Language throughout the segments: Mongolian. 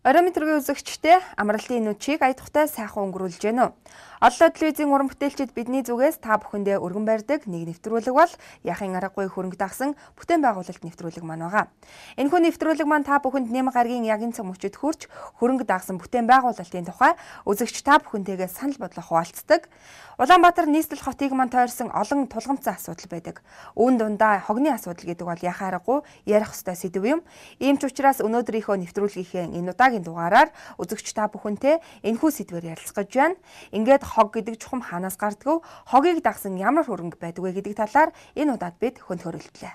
Орой мэдрэг үзэгчтэй амралтын нүчийг аятухтай сайхан өнгөрүүлж гэнэ үү? Оллоо телевизийн уран бүтээлчид бидний зүгээс та бүхэндээ өргөн барьдаг нэг нэвтрүүлэг бол яхин аргагүй хөрөнгө дагсан бүтээн байгуулалт нэвтрүүлэг маань байгаа. Энэхүү нэвтрүүлэг маань та бүхэнд нэм гарагийн ягийн цаг мөчид хүрч хөрөнгө дагсан бүтээн байгуулалтын тухай үзэгч та бүхэнтэйгээ санал бодлоо хуваалцдаг. Улаанбаатар нийслэл хотыг маань тойрсон олон тулгамцсан асуудал байдаг. Үүн дундаа хогны асуудал гэдэг бол яхаа аргагүй ярих ёстой сэдв юм. Ийм ч учраас өнөөдрийнхөө нэвтрүүлгийнхээ энэ удаагийн дугаараар үзэгч та бүхэнтэй энэхүү сэдвээр ярилцах гэж байна. Ингээд хог гэдэг чухам хаанаас гардгав, хогийг дагсан ямар хөрөнгө байдаг вэ гэдэг талаар энэ удаад бид хөнд хөрөлдлөө.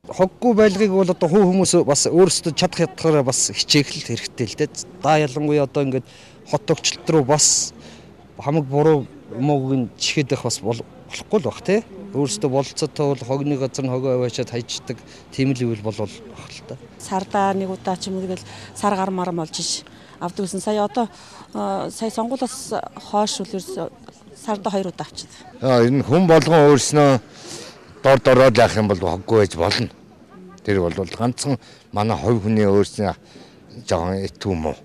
Хоггүй байлгыг бол одоо хүмүүс бас өөрсдөө чадах ятгаараа бас хичээх хэрэгтэй л дээ. Да ялангуяа одоо ингээд хот төгчлөлт рүү бас хамаг буруу муугийн чихэдэх бас болохгүй л бах тий. Өөрсдөө болцоотой бол хогны газар нь хогоо аваачаад хайчдаг тийм л үйл болов ах л та. Сардаа нэг удаа ч юм уу тэгэл сар гар мар болж ш авдаг гэсэн. Сая одоо сая сонгуулиас хойш үл сарда 2 удаа авчид. Энэ хүн болгон өөрснөө дор дороод яах юм бол хоггүй байж болно. Тэр бол ганцхан манай хувь хүний өөрснөө жоохон итгүм үү.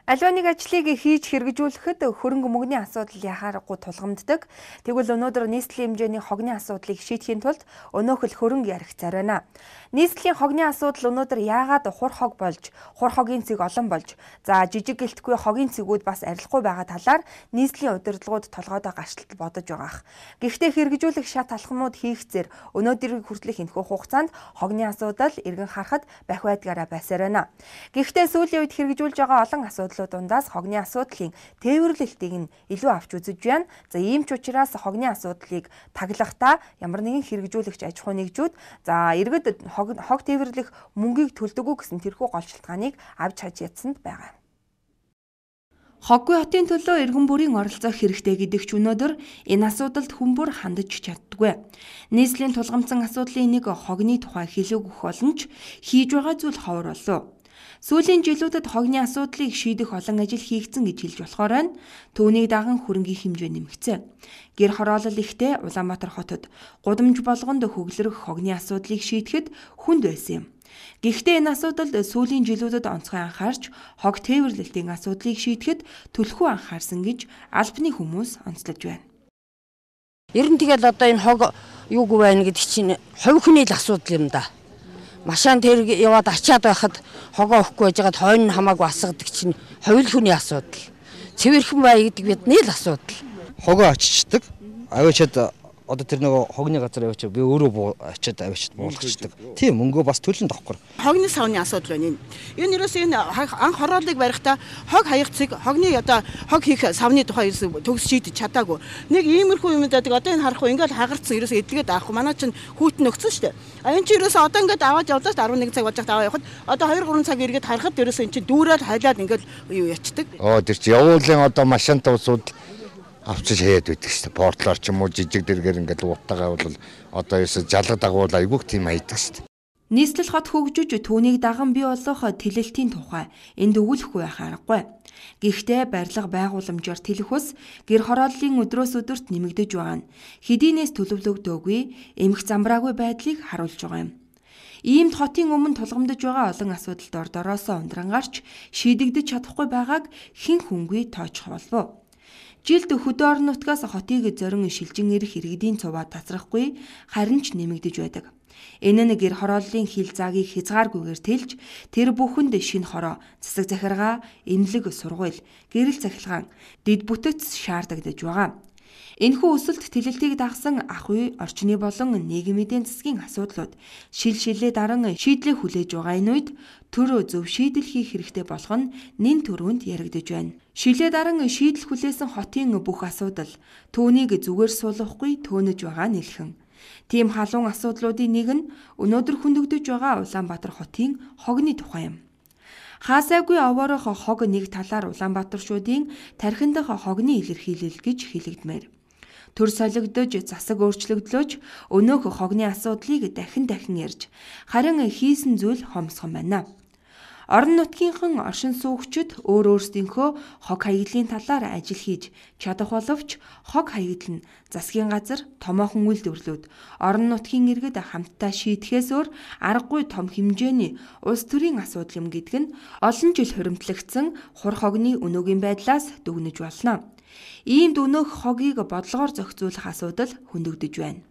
Аливаа нэг ажлыг хийж хэрэгжүүлэхэд хөрөнгө мөнгөний асуудал яхаарахгүй тулгамддаг. Тэгвэл өнөөдөр нийслэлийн хэмжээний хогны асуудлыг шийдэхийн тулд өнөөхөл хөрөнгө ярих цар байна. Нийслэлийн хогны асуудал өнөөдөр яагаад хур хог болж, хур хогийн цэг олон болж, за жижиг гэлтгүй хогийн цэгүүд бас арилахгүй байгаа талаар нийслэлийн удирдлагууд толгойдоо гашилт бодож байгаах. Гэхдээ хэрэгжүүлэх шат алхмууд хийхцээр өнөөдрийг хүртэлх энэхүү хугацаанд хогны асуудал эргэн харахад бах байдгаараа байсаар байна. Гэхдээ сүүлийн үед хэрэгжүүлж байгаа олон асуудал дундаас хогны асуудлын тээвэрлэлтийг нь илүү авч үзэж байна. За ийм ч учраас хогны асуудлыг таглахдаа ямар нэгэн хэрэгжүүлэгч аж ахуй нэгжүүд за иргэд хог тээвэрлэх мөнгийг төлдөггүй гэсэн тэрхүү гол шалтгааныг авч хаж ядсанд байгаа. Хоггүй хотын төлөө иргэн бүрийн оролцох хэрэгтэй гэдэг ч өнөөдөр энэ асуудалд хүмүүр хандаж чаддаггүй. Нийслэлийн тулгамдсан асуудлын нэг хогны тухай хэлэг өгөх болон ч хийж байгаа зүйл ховор болов. Сүүлийн жилүүдэд хогны асуудлыг шийдэх олон ажил хийгдсэн гэж хэлж болохоор байна. Түүнийг даган хөрөнгийн хэмжээ нэмэгцээ. Гэр хороолол ихтэй Улаанбаатар хотод гудамж болгонд хөглөрөх хогны асуудлыг шийдэхэд хүнд байсан юм. Гэхдээ энэ асуудалд сүүлийн жилүүдэд онцгой анхаарч хог тээвэрлэлтийн асуудлыг шийдэхэд төлхөө анхаарсан гэж албаны хүмүүс онцлож байна. Ер нь тэгэл одоо энэ хог юугүй байна гэдэг чинь хувь хүний л асуудал юм да. Машин тэр яваад ачаад байхад хогоо өгөхгүй байжгаад хойно хамаагүй асгадаг чинь хувь хүний асуудал. Цэвэрхэн бай гэдэг бидний л асуудал. Хогоо аччихдаг. Аваачаад одоо тэр нөгөө хогны газар аваачаа би өөрөө ачаад аваачаад буулгачдаг. Тийм мөнгөө бас төлөнд авахгүй. Хогны савны асуудал байна энэ. Энэ ерөөсөө энэ анх хорооллыг барихтаа хог хаягцыг хогны одоо хог хийх савны тухай төгс шийдэж чадаагүй. Нэг иймэрхүү юм дадаг одоо энэ харахгүй ингээд хагарцсан ерөөсөө эдгээд авахгүй. Манай чинь хүүтэн өгсөн шүү дээ. Энэ чинь ерөөсөө одоо ингээд аваад явлаа 11 цаг болж аваа явахад одоо 2-3 цаг эргээд харахад ерөөсөө энэ чинь дүүрээд хайлаад ингээд юу ячдаг. Тэр чинь явуулын одоо машинтай усууд авчиж хаяад байдаг шүү дээ. Портлоор ч юм уу жижиг дэргээр ингээд уутаагаа бол одоо ерөөсө жалгад агуул айгүйх тийм hayдаг шүү дээ. Нийслэл хот хөгжиж түүнийг даган бий болох тэлэлтийн тухай энд өгүүлэхгүй байх аргагүй. Гэхдээ барилга байгууламжаар тэлэх ус гэр хорооллын өдрөөс өдөрт нэмэгдэж байгаа нь хэдийнээс төлөвлөгдөөгүй эмх замбраагүй байдлыг харуулж байгаа юм. Иймд хотын өмнө тулгамдж байгаа олон асуудалд ордороосоо ундрангарч шийдэгдэж чадахгүй байгааг хэн хүнгүй тоочх болов. Жилд хөдөө орон нутгаас хотыг зорин шилжин ирэх иргэдийн цуваа тасрахгүй харин ч нэмэгдэж байдаг. Энэ нь гэр хорооллын хилцаагийг хязгааргүйгээр тэлж тэр бүхэнд шинэ хороо, засаг захиргаа, эмнэлэг сургууль, гэрэл цахилгаан, дэд бүтэц шаардагдаж байгаа. Энэхүү өсөлт тэлэлтийг дагсан ах уй, орчны болон нийгмийн эдийн засгийн асуудлууд шилээ даран шийдлээ хүлээж байгаа энэ үед төр зөв шийдэл хийх хэрэгтэй болох нь нэн төрөнд яригдж байна. Шилээ даран шийдэл хүлээсэн хотын бүх асуудал түүнийг зүгээр суулгахгүй төөнөж байгаа нэлхэн. Тийм халуун асуудлуудын нэг нь өнөөдөр хөндөгдөж байгаа Улаанбаатар хотын хогны тухай юм. Хаасайгүй овоорох хог нэг талаар Улаанбаатарчуудын тархиндах хогны илэрхийлэл гэж хэлэгдмээр. төр солигдож, засаг өөрчлөгдлөөч өнөөх хогны асуудлыг дахин ярьж, харин хийсэн зүйл хомсгон байна. Орон нутгийнхан оршин суугчид өөрсдийнхөө хог хаягдлын талаар ажил хийж чадах боловч хог хаягдал нь засгийн газар томоохон үйлдвэрлэлүүд орон нутгийн иргэд хамтдаа шийдэхээс өөр аргагүй том хэмжээний улс төрийн асуудал юм гэдг нь олон жил хуримтлагдсан хур хогны өнөөгийн байдлаас дүгнэж болно. Иймд өнөөх хогийг бодлогоор зохицуулах асуудал хөндөгдөж байна.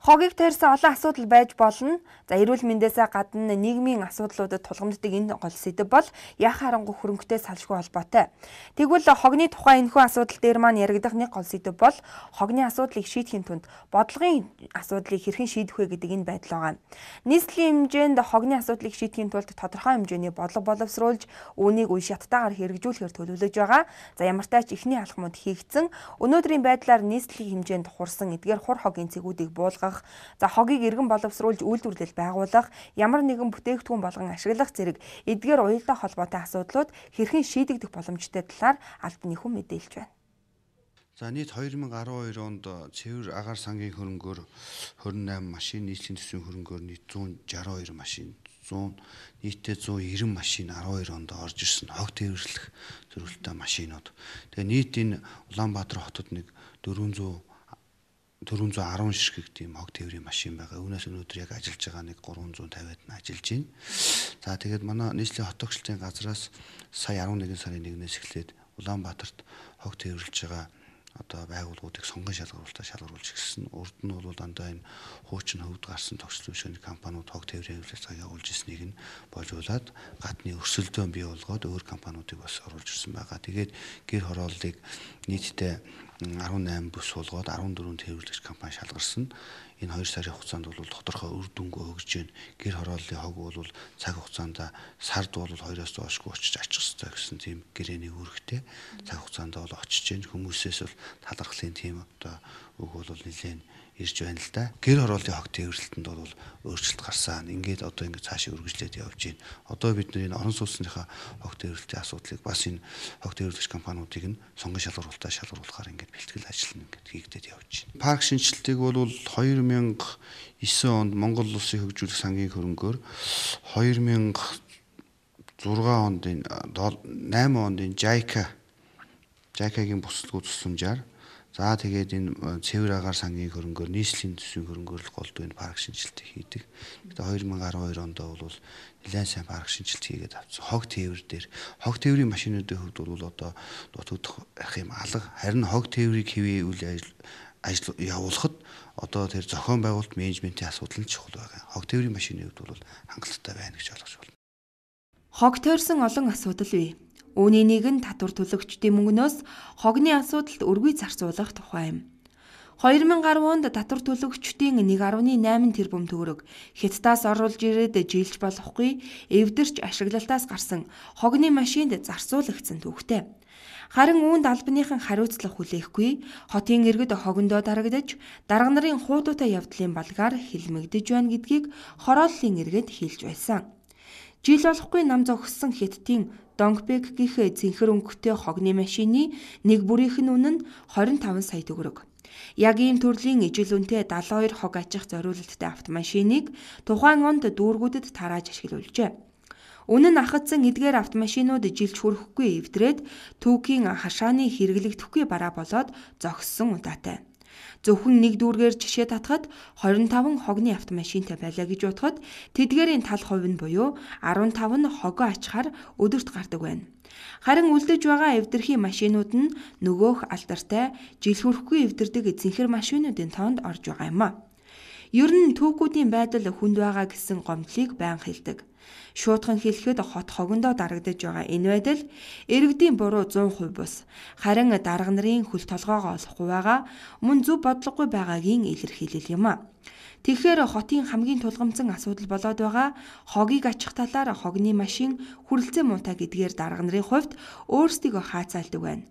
Хогийг тарьсан олон асуудал байж болно. За эрүүл мэндээсээ гадна нийгмийн асуудлуудад тулгамддаг энэ гол сэдэв бол яах харангуй хөрөнгөтэй салшгүй холбоотой. Тэгвэл хогны тухай энэхүү асуудал дээр маань яригдах нэг гол сэдэв бол хогны асуудлыг шийдэхийн тулд бодлогын асуудлыг хэрхэн шийдэх вэ гэдэг энэ байдал байгаа. Нийслэлийн хэмжээнд хогны асуудлыг шийдэхийн тулд тодорхой хэмжээний бодлого боловсруулж үүнийг үе шаттайгаар хэрэгжүүлэхээр төлөвлөж байгаа. За ямар ч тач эхний алхмууд хийгдсэн. Өнөөдрийн байдлаар нийслэлийн хэмжээнд хурсан эдгээр хур хогийн цэгүүдийг буулгах, за хогийг иргэн боловсруулж үйлдвэрлэл байгуулах, ямар нэгэн бүтээгдэхүүн болгон ашиглах зэрэг эдгээр уялдаа холбоотой асуудлууд хэрхэн шийдэгдэх боломжтой талаар албан нийхэм мэдээлж байна. За нийт 2012 онд цэвэр агаар сангийн хөрөнгөөр 28 машин, нийслэлийн төсвийн хөрөнгөөр нийт 162 машин, нийтдээ 190 машин 12 онд орж ирсэн хог тээвэрлэх зорилттой машинууд. Тэгээ нийт энэ Улаанбаатар хотод нэг 410 ширхэг тийм хог тээврийн машин байгаа. Үүнээс өнөөдөр яг ажиллаж байгаа нэг 350-аад нь ажиллаж байна. За тэгээд манай нийслэлийн хот тогтчлын газраас сая 11 сарын 1-ээс эхлээд Улаанбаатарт хог тээвэрлэж байгаа байгууллагуудыг сонгон шалгаруулж ирсэн. Урд нь бол дандаа энэ хуучин хөвд гарсан тогтчлын бишгийн компаниуд хог тээврийн хэрэглээ явуулж ирснийг нь божуулаад гадны өрсөлдөөн бий болгоод өөр компаниудыг бас оруулж ирсэн байгаа. Тэгээд гэр хорооллыг нийтдээ 18 бүс суулгаад 14 тээвэрлэгч компани шалгарсан. Энэ 2 сарын хугацаанд бол тодорхой үр дүнгүй өгж байна. Гэр хорооллын хог бол цаг хугацаанд сард бол 2-оос доошгүй очиж ачих хэрэгтэй гэсэн тийм гэрээний үүрэгтэй цаг хугацаанд бол очиж байна. Хүмүүсээс бол талархлын тийм үг бол нэлээд ирж байна л да. Гэр хорооллын хог тээвэрлэлтэнд бол өөрчлөлт гарсан. Ингээд цаашаа үргэлжлээд явж байна. Одоо бид энэ орон сууцныхаа хог тээвэрлэлтийн асуудлыг бас энэ хог тээвэрлэгч компаниудыг нь сонгон шалгаруулахаар ингээд бэлтгэл ажил нь ингээд хийгдээд явж байна. Парк шинжилгээг бол 2009 онд Монгол Улсын хөгжүүлэх сангийн хөрөнгөөр 2006 онд 8 онд JICA-гийн буцалтгүй тусламжаар, за тэгээд энэ цэвэр агаар сангийн хөрөнгөөр нийслэлийн төсвийн хөрөнгөөр л голд энэ парк шинжилтийг хийдэг. Тэгээд 2012 онд бол нэлээд сайн парк шинжилт хийгээд авсан. Хог тээврийн машинуудын хувьд бол одоо дутагдах юм алга. Харин хог тээврийг хэвээ үйл ажил явуулахад одоо тэр зохион байгуулалт менежментийн асуудал нь чухал байгаа. Хог тээврийн машины хувьд бол хангалттай байна гэж ойлгож байна. Хог тойрсон олон асуудал бий. Үүний нэг нь татвар төлөгчдийн мөнгнөөс хогны асуудалд өргөй зарцуулах тухай юм. 2010 онд татвар төлөгчдийн 1.8 тэрбум төгрөг Хятадаас оруулж ирээд жилж болохгүй эвдэрч ашиглалтаас гарсан хогны машинд зарцуулагдсан түүхтэй. Харин үүнд албаныхан хариуцлага хүлээхгүй, хотын иргэд хогондоо дарагдаж, дарга нарын хуудуутай явдлын балгаар хилмигдэж байна гэдгийг хорооллын иргэд хэлж байсан. Жил болохгүй нам зогссон Хятадын Донгбек гэх цэнхэр өнгөтэй хогны машины нэг бүрийнх нь үнэ нь 25 сая төгрөг. Яг ийм төрлийн ижил үнэтэй 72 хог ачих зориулалттай автомашиныг тухайн онд дүүргүүдэд тарааж ашиглуулжээ. Үнэн нь ахадсан эдгээр автомашинууд жилч хүрэхгүй эвдрээд түүхийн хашааны хэрэглэгдэхгүй бараа болоод зогссон удаатай. Зөвхөн нэг дүүргээр жишээ татхад 25 хогны автомашинтай байлаа гэж бодоход тэдгээрийн тал хувь нь буюу 15 нь хогоо ачхаар өдөрт гардаг байна. Харин үлдэж байгаа эвдэрхийн машинууд нь нөгөөх алдартай жил хүрэхгүй эвдэрдэг цэнхэр машинуудын тоонд орж байгаа юм а. Ер нь түүхүүдийн байдал хүнд байгаа гэсэн гомдлыг байн хэлдэг. Шуудхан хэлэхэд хот хогондоо дарагдаж байгаа энэ байдал иргэдийн буруу 100% бус. Харин дарга нарын хөл толгоогоо олохгүй байгаа мөн зөв бодлогогүй байгаагийн илэрхийлэл юм а. Тэгэхээр хотын хамгийн тулгамдсан асуудал болоод байгаа хогийг ачих талаар хогны машин хүрэлцээ муутай гэдгээр дарга нарын хувьд өөрсдийгөө хаацаалдаг байна.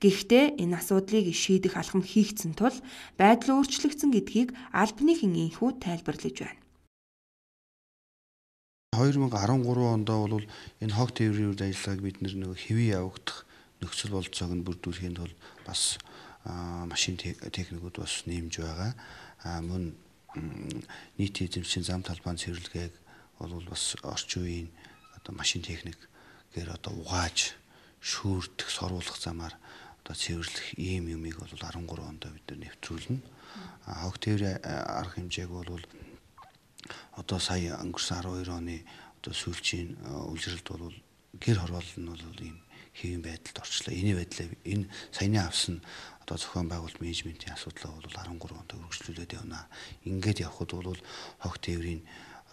Гэхдээ энэ асуудлыг шийдэх алхам хийгдсэн тул байдал өөрчлөгдсөн гэдгийг албаныхан инхүү тайлбарлаж байна. 2013 онд бол энэ хог тээврийн үйл ажиллагааг бид нэг хэвийн явагдах нөхцөл болцоог нь бүрдүүлэхийн тулд бас машин техникүүд бас нэмж байгаа. Мөн нийтийн эзэмшлийн зам талбайн цэвэрлэгээг бол бас орчин үеийн одоо машин техникээр одоо угааж шүүрдэх, соруулах замаар одоо цэвэрлэх ийм юмыг бол 13 онд бид нэвтрүүлнэ. Хог тээврийн арга хэмжээг бол одоо сая өнгөрсөн 12 оны одоо сүүлчийн үйлрэлд бол гэр хороол нь бол ийм хэвийн байдалд орчлоо. Энэ саяны авсан одоо зохион байгуулалт менежментийн асуудлаа бол 13 онд үргэлжлүүлээд явна. Ингээд явхад бол хог тээврийн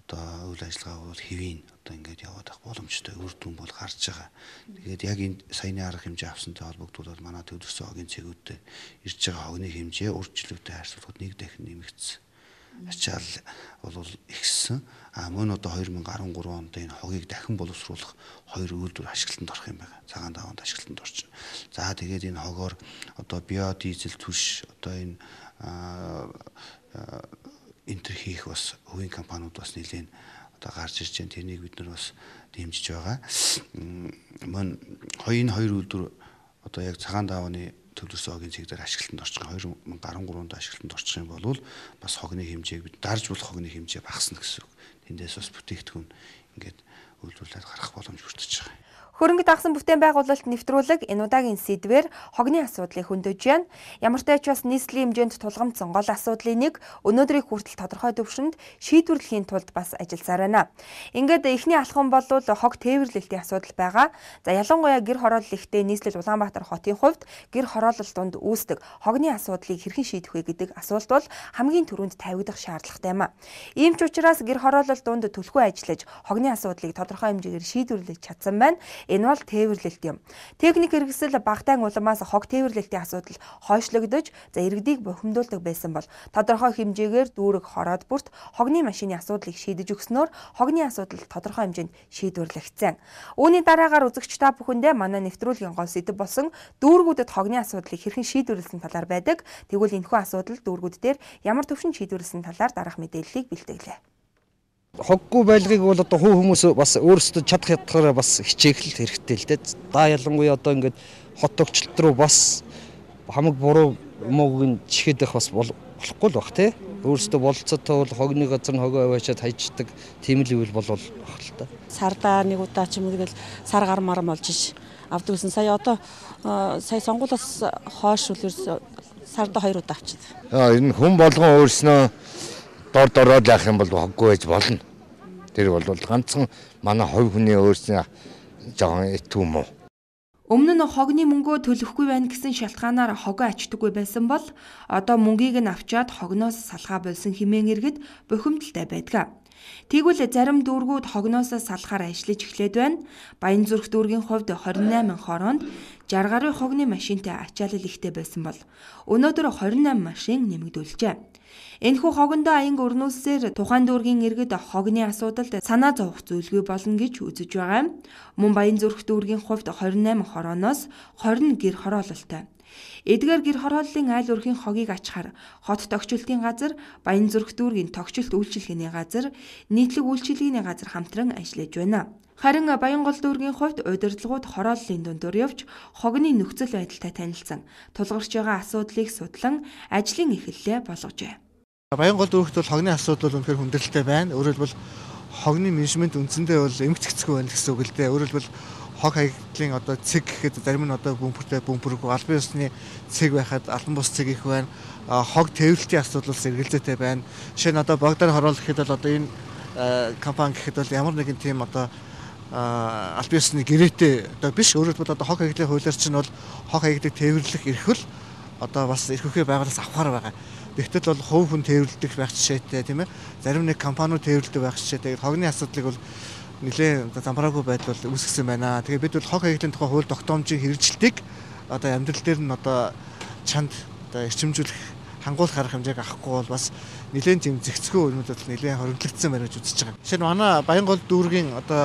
одоо үйл ажиллагаа бол хэвийн одоо ингээд яваад ах боломжтой үр дүн бол гарч байгаа. Тэгээд яг энэ саяны арга хэмжээ авсантай холбогдуулаад манай төвлөрсөн хогийн цэгүүдтэй ирж байгаа хогны хэмжээ урьдчилантай харьцуулахад нэг дахин нэмэгдсэн. Ачаал бол ихссэн. Мөн одоо 2013 онд энэ хогийг дахин боловсруулах 2 үйлдвэр ашиглалтанд орох юм байна. Цагаан даваанд ашиглалтанд орчихно. За тэгээд энэ хогоор одоо биодизель түлш одоо энэ энтер хийх бас хувийн компаниуд бас нэлээд одоо гарч ирж байна. Тэрнийг бид нар бас дэмжиж байгаа. Мөн 2 үйлдвэр одоо яг цагаан давааны төвлөрсөн хогийн цэг дээр ашиглалтанд орчих 2013 онд ашиглалтанд орчих юм бол бас хогны хэмжээг бид дарж болох хогны хэмжээ багасна гэсэн үг. Тэндээс бас бүтээгдэхүүн ингээд үйлдвэрлээд гарах боломж бүрдэж байгаа. Хөрөнгө дагсан бүтээн байгуулалт нэвтрүүлэг энэ удаагийн сэдвээр хогны асуудлыг хөндөж байна. Ямар ч тач бас нийслэлийн хэмжээнд тулгамдсан гол асуудлын нэг өнөөдрийг хүртэл тодорхой төвшөнд шийдвэрлэхийн тулд бас ажилласаар байна. Ингээд эхний алхам бол хог тээвэрлэлтийн асуудал байгаа. За ялангуяа гэр хороолол ихтэй нийслэл Улаанбаатар хотын хувьд гэр хороолол донд үүсдэг хогны асуудлыг хэрхэн шийдэх вэ гэдэг асуулт бол хамгийн түрүүнд тавигдах шаардлагатай юм а. Ийм ч учраас гэр хороолол донд төлхөө ажиллаж хогны асуудлыг тодорхой хэмжээгээр шийдвэрлэж чадсан байна. Энэ бол тээвэрлэлт юм. Техник хэрэгсэл багтаан улмаас хог тээвэрлэлтийн асуудал хойшлогдож, за иргэдийг бухимдуулдаг байсан бол тодорхой хэмжээгээр дүүрэг хороод бүрт хогны машины асуудлыг шийдэж өгснөөр хогны асуудал тодорхой хэмжээнд шийдвэрлэгдсэн. Үүний дараагаар үзэгч та бүхэндээ манай нэвтрүүлгийн гол сэдэв болсон дүүргүүдэд хогны асуудлыг хэрхэн шийдвэрлсэн талаар байдаг. Тэгвэл энэхүү асуудал дүүргүүд дээр ямар төвшин шийдвэрлсэн талаар дараах мэдээллийг бэлтгэлээ. Хоггүй байлгыг бол одоо хүмүүс бас өөрсдөө чадах ятгаараа бас хичээх хэрэгтэй л дээ. Да ялангуяа одоо ингээд хот тогтчлт руу бас хамаг буруу муугийн чихэдэх бас болохгүй л баг тий. Өөрсдөө болцоотой бол хогны газар нь хогоо аваачаад хайчдаг тийм л үйл болов баг л та. Сардаа нэг удаа ч юм уу тэгэл сар гар мар болж ш авдаг гэсэн. Сая одоо сая сонгуулиас хойш үл сарда 2 удаа авчид. Энэ хүн болгон өөрснөө дороод яах юм бол хоггүй байж болно. Тэр бол ганцхан манай хувь хүний өөрснөө жоохон итүү муу. Өмнө нь хогны мөнгөө төлөхгүй байна гэсэн шалтгаанаар хогоо ачдаггүй байсан бол одоо мөнгийг нь авчаад хогноос салгаа болсон хэмээн иргэд бухимдалтай байдаг. Тэгвэл зарим дүүргүүд хогноос салахаар ажиллаж эхлээд байна. Баянзүрх дүүргийн хувьд 28 хороонд 60 гаруй хогны машинтай ачаалал ихтэй байсан бол өнөөдөр 28 машин нэмэгдүүлжээ. Энэхүү хогондоо аянга өрнүүлсээр тухайн дүүргийн иргэд хогны асуудалд санаа зовох зүйлгүй болно гэж үзэж байгаа. Мөн Баянзүрх дүүргийн хувьд 28 хорооноос 20 гэр хороололтой. Эдгээр гэр хорооллын айл өрхийн хогийг ачхаар хот тогтчлтын газар, Баянзүрх дүүргийн тогтчлт үйлчилгээний газар, нийтлэг үйлчилгээний газар хамтран ажиллаж байна. Харин Баянгол дүүргийн хувьд удирдлагууд хорооллын дундуур явж хогны нөхцөл байдалтай танилцсан тулгарч байгаа асуудлыг судлан ажлын эхэллээ болгожээ. Баянгол дүүрэгт бол хогны асуудал бол үнэхээр хүндрэлтэй байна. Өөрөөр хэлбэл хогны менежмент үндсэндээ бол эмгэгцэцгүй байна гэсэн үг л дээ. Өөрөөр хэлбэл хог хаягдлын одоо цэг гэхэд зарим нь одоо бөмбөргүй албан ёсны цэг байхад албан бус цэг их байна. Хог тээвэрлэлтийн асуудал сэргэлзээтэй байна. Жишээ нь одоо Богдар хороол гэхэд бол одоо энэ компани гэхэд бол ямар нэгэн тийм одоо албан ёсны гэрээтэй одоо биш. Өөрөөр хэлбэл одоо хог хаягдлын хуулиар чинь бол хог хаягдлыг тээвэрлэх эрхэл одоо бас эрхлэхээ байгууллагаас авахаар байгаа. Тэгтэл бол хувь хүн тээвэрлдэг байх жишээтэй тийм ээ. Зарим нэг компаниуд тээвэрлдэг байх жишээтэй. Хогны асуудлыг бол нэлээд замбраагүй байдал үүсгэсэн байна. Тэгээ бид бол хог хаягдлын тухай хууль тогтоомжийн хэрэгжилтийг одоо амьдрал дээр нь одоо чанд одоо эрчимжүүлэх хангуулах арга хэмжээг авахгүй бол бас нэлээд тийм зэгцгүй өнөөдөр нэлээд хоригдлогдсон байна гэж үзэж байгаа. Жишээ нь манай Баянгол дүүргийн одоо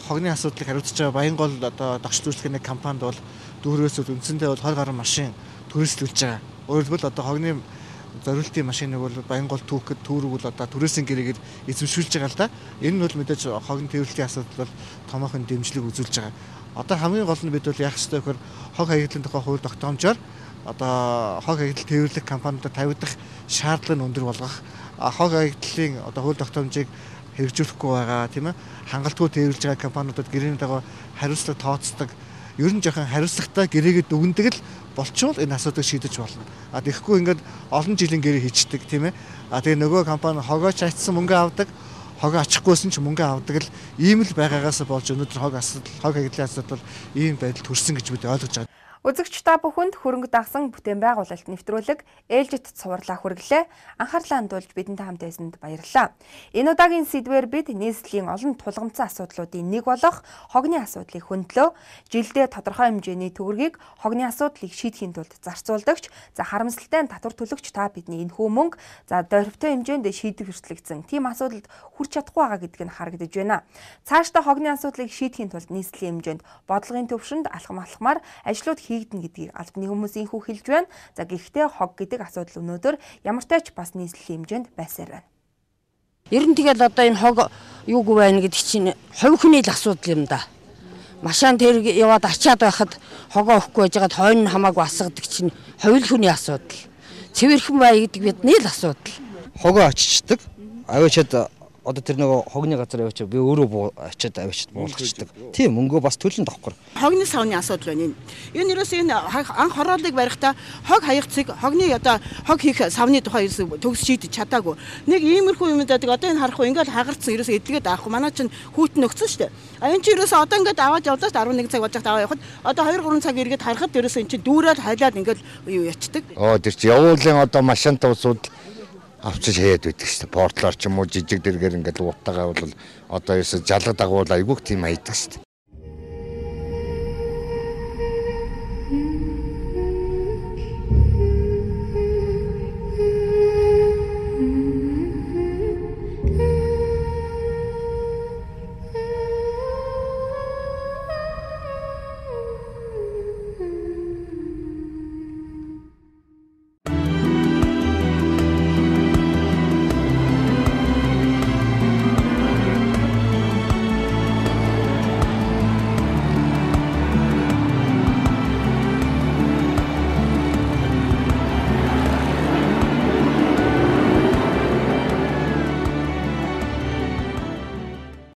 хогны асуудлыг хариуцж байгаа Баянгол одоо догш үйлчлэгийн компанид бол дүүргээс үндсэндээ бол 20 гаруй машин төрөслүүлж байгаа. Өөрөөр хэлбэл одоо хогны зориултын машиныг бол Баянгол түүхэд түүрэг бол одоо түрээсийн гэрээгээр эзэмшүүлж байгаа л да. Энэ нь бол мэдээж хогны тээвэрлэлийн асуудал бол томоохон дэмжлэг үзүүлж байгаа. Одоо хамгийн гол нь бид бол яах ёстой гэхээр хог хаягдлын тухай хууль тогтоомжоор одоо хог хаягдал тээвэрлэх компаниудад тавигдах шаардлага нь өндөр болгох, хог хаягдлын одоо хууль тогтоомжийг хэрэгжүүлэхгүй байгаа тийм ээ хангалтгүй тээвэрлж байгаа компаниудад гэрээний дагуу хариуцлага тооцдог. Ер нь жоохон хариуцлагатай гэрээгээ дүгндэг л болчвол энэ асуудыг шийдэж болно. Тэгэхгүй ингээд олон жилийн гэрээ хийчдэг тийм ээ. Тэгээ нөгөө компани хогоо чайцсан мөнгө авдаг, хогоо ачихгүйсэн ч мөнгө авдаг л ийм л байгаагаас болж өнөөдөр хог хаягдлын асуудал ийм байдалд хүрсэн гэж бид ойлгож байгаа. Үзэгч та бүхэнд хөрөнгө дагсан бүтээн байгуулалт нэвтрүүлэг ээлжит цувралаа хүргэлээ. Анхаарлаа хандуулж бидэнтэй хамт байсанд баярлалаа. Энэ удаагийн сэдвээр бид нийслэлийн олон тулгамдсан асуудлуудын нэг болох хогны асуудлыг хөндлөө. Жилдээ тодорхой хэмжээний төгрөгийг хогны асуудлыг шийдэхийн тулд зарцуулдагч, харамсалтай татвар төлөгч та бидний энэхүү мөнгө дөрвтэй хэмжээнд шийдэх хэрэгслэгдсэн тийм асуудалд хүрч чадахгүй байгаа гэдг нь харагдаж байна. Цаашдаа хогны асуудлыг шийдэхийн тулд нийслэлийн хэмжээнд бодлогын төвшөнд алхамаар ажлууд хийгдэн гэдгийг албаны хүмүүсийн хүү хэлж байна. Гэхдээ хог гэдэг асуудал өнөөдөр ямар ч тач бас нийслэлийн хэмжээнд байсаар байна. Ер нь тэгэл одоо энэ хог юугүй байна гэдэг чинь хувь хүний л асуудал юм да. Машин тэр яваад ачаад байхад хогоо өгөхгүй байжгаад хойно нь хамаагүй асгадаг чинь хувь хүний асуудал. Цэвэрхэн бай гэдэг бидний л асуудал. Хогоо аччихдаг. Аваачаад одоо тэр нөгөө хогны газар яваач би өөрөө ачаад аваачаад буулгачдаг. Тийм мөнгөө бас төлөнд авахгүй. Хогны савны асуудал байна энэ. Энэ ерөөсөө энэ анх хорооллыг барихтаа хог хаягцыг хогны одоо хог хийх савны тухай төгс шийдэж чадаагүй. Нэг иймэрхүү юм дадаг одоо энэ харахгүй ингээд хагарцсан ерөөсөө эдгээд авахгүй. Манай чинь хүүтэн өгсөн шүү дээ. Энэ чинь ерөөсөө одоо ингээд аваад явдаа 11 цаг болж аваа явахад одоо 2-3 цаг эргээд харахад ерөөсөө энэ чинь дүүрээд хайлаад ингээд юу ячдаг. Тэр чинь явуулын одоо машинтай усууд авчиж хаяад байдаг шүү дээ. Портлоор ч юм уу жижиг дэргээр ингээд уутаагаа бол одоо ерөөсө жалга дагуул айгүйх тийм hayдаг шүү дээ.